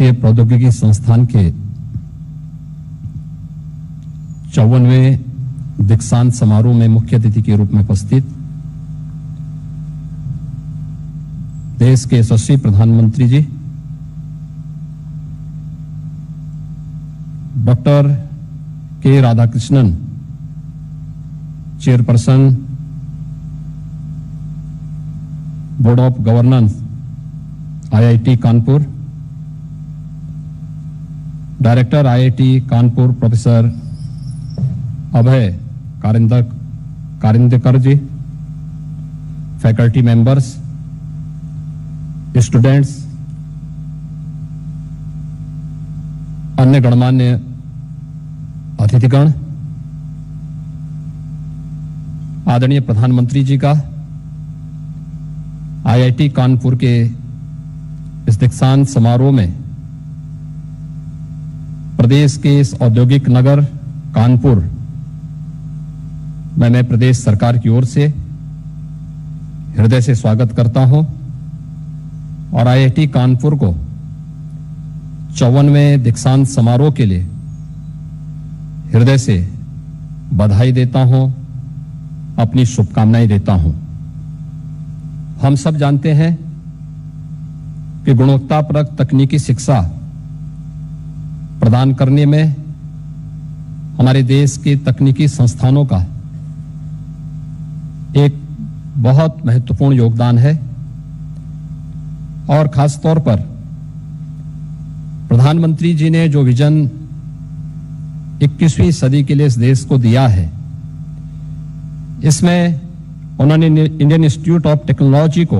भारतीय प्रौद्योगिकी संस्थान के 54वें दीक्षांत समारोह में मुख्य अतिथि के रूप में उपस्थित देश के यशस्वी प्रधानमंत्री ji doctor K Radhakrishnan, chairperson board of governance IIT Kanpur, director IIT Kanpur professor Abhay Karandikar ji, faculty members, students, अन्य गणमान्य अतिथिगण, आदरणीय प्रधानमंत्री जी का IIT कानपुर के इस दीक्षांत समारोह में प्रदेश के इस औद्योगिक नगर कानपुर में मैं प्रदेश सरकार की ओर से हृदय से स्वागत करता हूं और IIT कानपुर को 54वें दीक्षांत समारोह के लिए हृदय से बधाई देता हूं, अपनी शुभकामनाएं देता हूं। हम सब जानते हैं कि गुणवत्तापरक तकनीकी शिक्षा प्रदान करने में हमारे देश के तकनीकी संस्थानों का एक बहुत महत्वपूर्ण योगदान है और खास तौर पर प्रधानमंत्री जी ने जो विजन 21वीं सदी के लिए इस देश को दिया है, इसमें उन्होंने इंडियन इंस्टीट्यूट ऑफ टेक्नोलॉजी को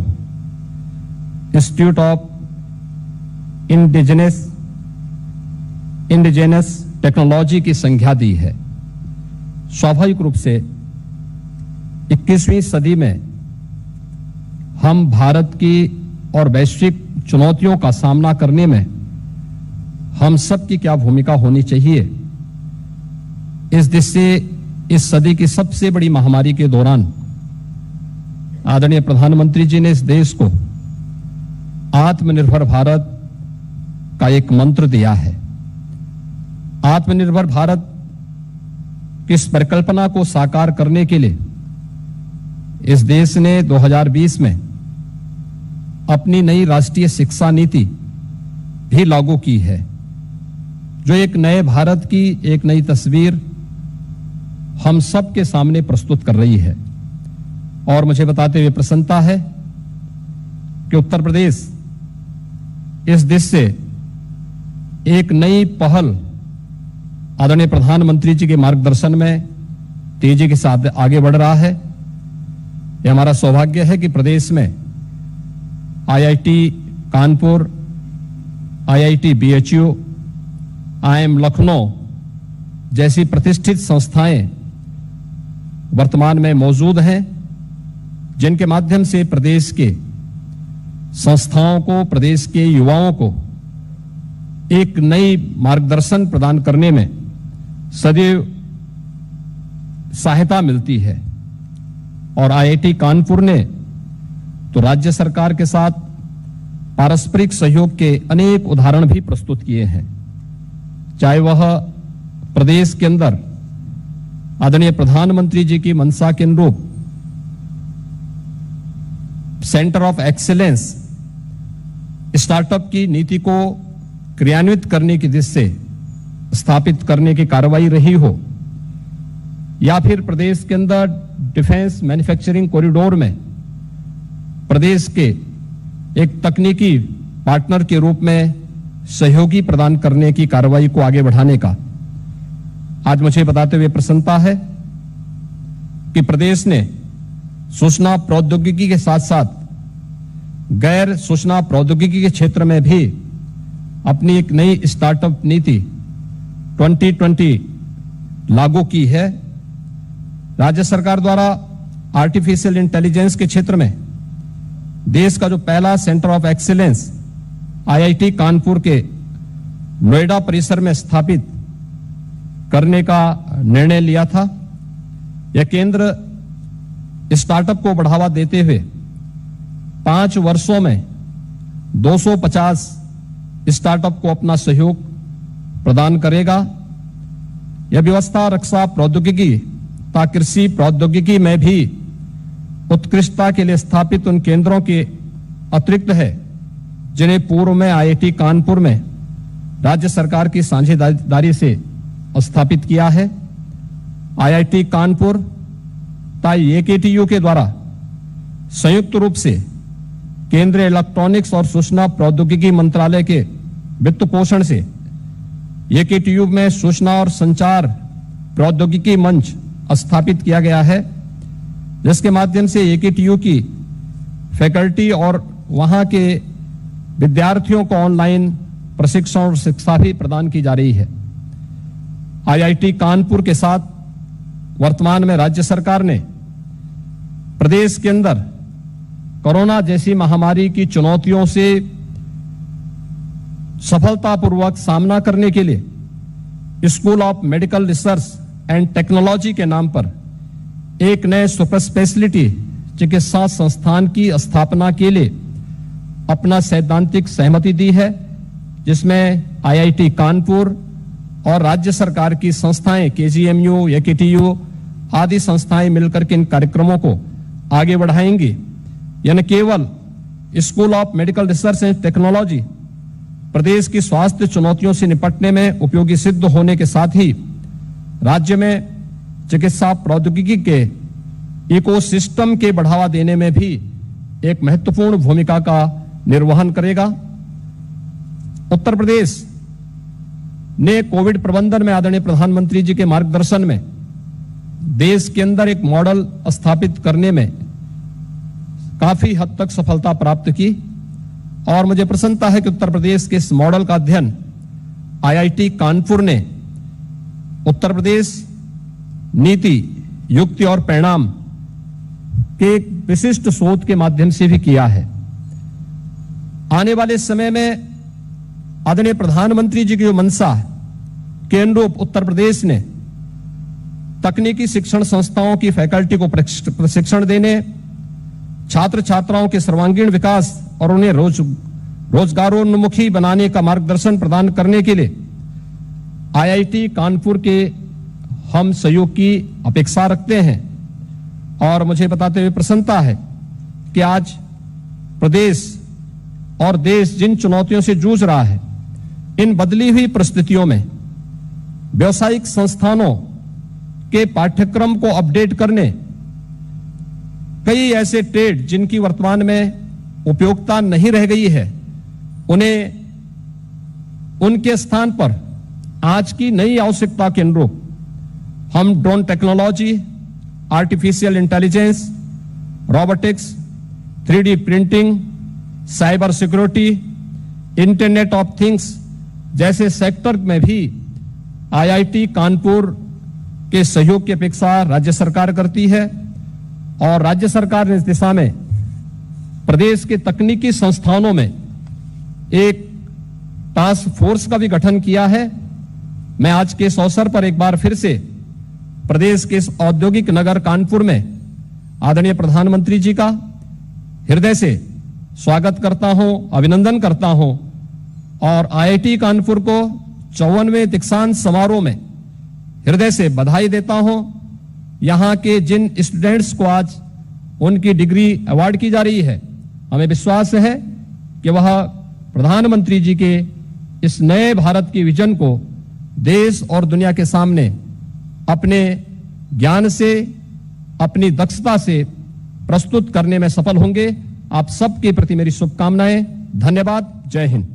इंस्टीट्यूट ऑफ इंडिजिनस टेक्नोलॉजी की संज्ञा दी है। स्वाभाविक रूप से 21वीं सदी में हम भारत की और वैश्विक चुनौतियों का सामना करने में हम सब की क्या भूमिका होनी चाहिए, इस दिशा से इस सदी की सबसे बड़ी महामारी के दौरान आदरणीय प्रधानमंत्री जी ने इस देश को आत्मनिर्भर भारत का एक मंत्र दिया है। आत्मनिर्भर भारत की इस परिकल्पना को साकार करने के लिए इस देश ने 2020 में अपनी नई राष्ट्रीय शिक्षा नीति भी लागू की है, जो एक नए भारत की एक नई तस्वीर हम सब के सामने प्रस्तुत कर रही है। और मुझे बताते हुए प्रसन्नता है कि उत्तर प्रदेश इस दिशा से एक नई पहल आदरणीय प्रधानमंत्री जी के मार्गदर्शन में तेजी के साथ आगे बढ़ रहा है। यह हमारा सौभाग्य है कि प्रदेश में IIT Kanpur, IIT BHU, IIM Lucknow जैसी प्रतिष्ठित संस्थाएं वर्तमान में मौजूद हैं, जिनके माध्यम से प्रदेश के संस्थाओं को, प्रदेश के युवाओं को एक नई मार्गदर्शन प्रदान करने में सदैव सहायता मिलती है। और IIT कानपुर ने तो राज्य सरकार के साथ पारस्परिक सहयोग के अनेक उदाहरण भी प्रस्तुत किए हैं, चाहे वह प्रदेश के अंदर आदरणीय प्रधानमंत्री जी की मंशा के अनुरूप सेंटर ऑफ एक्सीलेंस स्टार्टअप की नीति को क्रियान्वित करने की दिशा से स्थापित करने की कार्रवाई रही हो, या फिर प्रदेश के अंदर डिफेंस मैन्युफैक्चरिंग कॉरिडोर में प्रदेश के एक तकनीकी पार्टनर के रूप में सहयोगी प्रदान करने की कार्रवाई को आगे बढ़ाने का आज मुझे बताते हुए प्रसन्नता है कि प्रदेश ने सूचना प्रौद्योगिकी के साथ साथ गैर सूचना प्रौद्योगिकी के क्षेत्र में भी अपनी एक नई स्टार्टअप नीति 2020 लागू की है। राज्य सरकार द्वारा आर्टिफिशियल इंटेलिजेंस के क्षेत्र में देश का जो पहला centre of excellence IIT Kanpur के नोएडा परिसर में स्थापित करने का निर्णय लिया था। यह केंद्र स्टार्टअप को बढ़ावा देते हुए 5 वर्षों में 250 स्टार्टअप को अपना सहयोग प्रदान करेगा। यह व्यवस्था रक्षा प्रौद्योगिकी तथा कृषि प्रौद्योगिकी में भी उत्कृष्टता के लिए स्थापित उन केंद्रों के अतिरिक्त है जिन्हें पूर्व में IIT कानपुर में राज्य सरकार की साझेदारी से स्थापित किया है। IIT कानपुर तथा AKTU के द्वारा संयुक्त रूप से केंद्रीय इलेक्ट्रॉनिक्स और सूचना प्रौद्योगिकी मंत्रालय के वित्त पोषण से AKTU में सूचना और संचार प्रौद्योगिकी मंच स्थापित किया गया है, जिसके माध्यम से AKTU की फैकल्टी और वहां के विद्यार्थियों को ऑनलाइन प्रशिक्षण और शिक्षा भी प्रदान की जा रही है। IIT कानपुर के साथ वर्तमान में राज्य सरकार ने प्रदेश के अंदर कोरोना जैसी महामारी की चुनौतियों से सफलतापूर्वक सामना करने के लिए school of medical research and technology के नाम पर एक नए सुपर स्पेशलिटी चिकित्सा संस्थान की स्थापना के लिए अपना सैद्धांतिक सहमति दी है, जिसमें IIT कानपुर और राज्य सरकार की संस्थाएं KGMU, AKTU आदि संस्थाएं मिलकर के इन कार्यक्रमों को आगे बढ़ाएंगी। यह न केवल school of medical research and technology प्रदेश की स्वास्थ्य चुनौतियों से निपटने में उपयोगी सिद्ध होने के साथ ही राज्य में चिकित्सा प्रौद्योगिकी के इकोसिस्टम के बढ़ावा देने में भी एक महत्वपूर्ण भूमिका का निर्वहन करेगा। उत्तर प्रदेश ने कोविड प्रबंधन में आदरणीय प्रधानमंत्री जी के मार्गदर्शन में देश के अंदर एक मॉडल स्थापित करने में काफी हद तक सफलता प्राप्त की और मुझे प्रसन्नता है कि उत्तर प्रदेश के इस मॉडल का अध्ययन IIT कानपुर ने उत्तर प्रदेश नीति, युक्ति और परिणाम के एक विशिष्ट शोध के माध्यम से भी किया है। आने वाले समय में आदरणीय प्रधानमंत्री जी की जो मंशा के अनुरूप उत्तर प्रदेश ने तकनीकी शिक्षण संस्थाओं की फैकल्टी को प्रशिक्षण देने, छात्र छात्राओं के सर्वांगीण विकास और उन्हें रोजगारोन्मुखी बनाने का मार्गदर्शन प्रदान करने के लिए IIT कानपुर के हम सहयोग की अपेक्षा रखते हैं। और मुझे बताते हुए प्रसन्नता है कि आज प्रदेश और देश जिन चुनौतियों से जूझ रहा है, इन बदली हुई परिस्थितियों में व्यावसायिक संस्थानों के पाठ्यक्रम को अपडेट करने, कई ऐसे ट्रेड जिनकी वर्तमान में उपयोगिता नहीं रह गई है, उन्हें उनके स्थान पर आज की नई आवश्यकता के अनुरूप हम drone technology, artificial intelligence, robotics, 3D printing, cyber security, internet of things जैसे सेक्टर में भी IIT कानपुर के सहयोग की अपेक्षा राज्य सरकार करती है और राज्य सरकार ने इस दिशा में प्रदेश के तकनीकी संस्थानों में एक टास्क फोर्स का भी गठन किया है। मैं आज के इस अवसर पर एक बार फिर से प्रदेश के इस औद्योगिक नगर कानपुर में आदरणीय प्रधानमंत्री जी का हृदय से स्वागत करता हूं, अभिनंदन करता हूं और IIT कानपुर को 54वें दीक्षांत समारोह में हृदय से बधाई देता हूं। यहां के जिन स्टूडेंट्स को आज उनकी डिग्री अवार्ड की जा रही है, हमें विश्वास है कि वह प्रधानमंत्री जी के इस नए भारत की विजन को देश और दुनिया के सामने अपने ज्ञान से, अपनी दक्षता से प्रस्तुत करने में सफल होंगे। आप सबके प्रति मेरी शुभकामनाएं। धन्यवाद। जय हिंद।